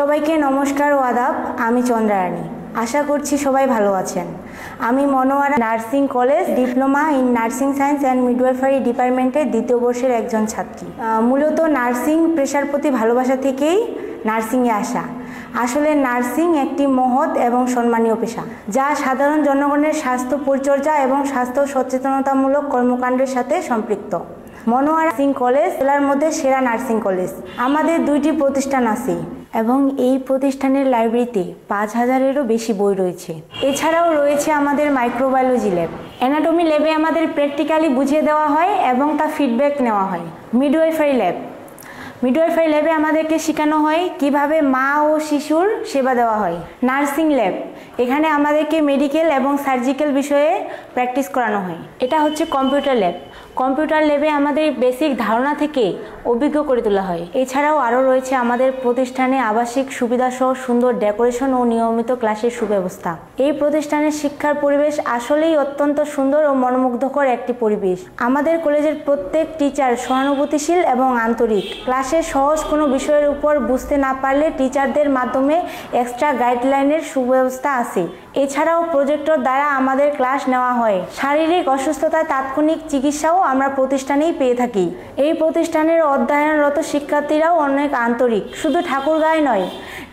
সবাইকে নমস্কার ও আদাব। আমি চন্দ্রারানী। আশা করছি সবাই ভালো আছেন। আমি Monowara nursing college diploma in nursing science and midwifery ডিপার্টমেন্টের দ্বিতীয় বর্ষের একজন ছাত্রী। মূলত নার্সিং পেশার প্রতি ভালোবাসা থেকেই নার্সিংয়ে আসা। আসলে নার্সিং একটি মহৎ এবং সম্মানীয় পেশা, যা সাধারণ জনগণের স্বাস্থ্য পরিচর্যা এবং স্বাস্থ্য সচেতনতামূলক কর্মকাণ্ডের সাথে সম্পৃক্ত। মনোয়ারা নার্সিং কলেজ জেলার মধ্যে সেরা নার্সিং কলেজ। আমাদের 2টি প্রতিষ্ঠান আছে এবং এই প্রতিষ্ঠানের লাইব্রেরিতে 5000-এরও বেশি বই রয়েছে। এছাড়াও রয়েছে আমাদের মাইক্রোবায়োলজি ল্যাব। অ্যানাটমি ল্যাবে আমাদের প্র্যাকটিক্যালি বুঝিয়ে দেওয়া হয় এবং তা ফিডব্যাক নেওয়া হয়। মিডওয়াইফারি ল্যাবে আমাদেরকে শেখানো হয় কিভাবে মা ও শিশুর সেবা দেওয়া হয়। নার্সিং ল্যাব, এখানে আমাদেরকে মেডিকেল এবং সার্জিক্যাল বিষয়ে প্র্যাকটিস করানো হয়। এটা হচ্ছে কম্পিউটার ল্যাবে আমাদের বেসিক ধারণা থেকে অভিজ্ঞ করে তোলা হয়। এছাড়াও আরও রয়েছে আমাদের প্রতিষ্ঠানে আবাসিক সুবিধাসহ সুন্দর ডেকোরেশন ও নিয়মিত ক্লাসের সুব্যবস্থা। এই প্রতিষ্ঠানের শিক্ষার পরিবেশ আসলেই অত্যন্ত সুন্দর ও মনোমুগ্ধকর একটি পরিবেশ। আমাদের কলেজের প্রত্যেক টিচার সহানুভূতিশীল এবং আন্তরিক। ক্লাসের সহজ কোনো বিষয়ের উপর বুঝতে না পারলে টিচারদের মাধ্যমে এক্সট্রা গাইডলাইনের সুব্যবস্থা আছে। এছাড়াও প্রজেক্টর দ্বারা আমাদের ক্লাস নেওয়া হয়। শারীরিক অসুস্থতায় তাৎক্ষণিক চিকিৎসাও আমরা প্রতিষ্ঠানেই পেয়ে থাকি। এই প্রতিষ্ঠানের অধ্যয়নরত শিক্ষার্থীরাও অনেক আন্তরিক। শুধু ঠাকুরগাঁয় নয়,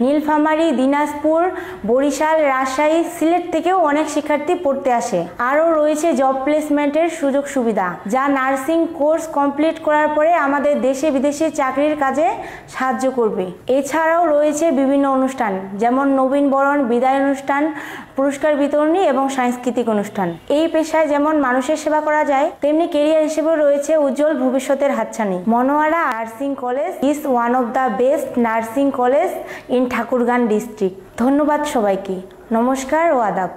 নীলফামারী, দিনাজপুর, বরিশাল, রাজশাহী, সিলেট থেকেও অনেক শিক্ষার্থী পড়তে আসে। আরও রয়েছে জব প্লেসমেন্টের সুযোগ সুবিধা, যা নার্সিং কোর্স কমপ্লিট করার পরে আমাদের দেশে বিদেশে চাকরির কাজে সাহায্য করবে। এছাড়াও রয়েছে বিভিন্ন অনুষ্ঠান, যেমন নবীনবরণ, বিদায় অনুষ্ঠান, পুরস্কার বিতরণী এবং সাংস্কৃতিক অনুষ্ঠান। এই পেশায় যেমন মানুষের সেবা করা যায়, তেমনি কেরিয়ার হিসেবে রয়েছে উজ্জ্বল ভবিষ্যতের হাতছানি। Monowara nursing college is one of the best nursing college in Thakurgaon district. ধন্যবাদ সবাইকে। নমস্কার ও আদাব।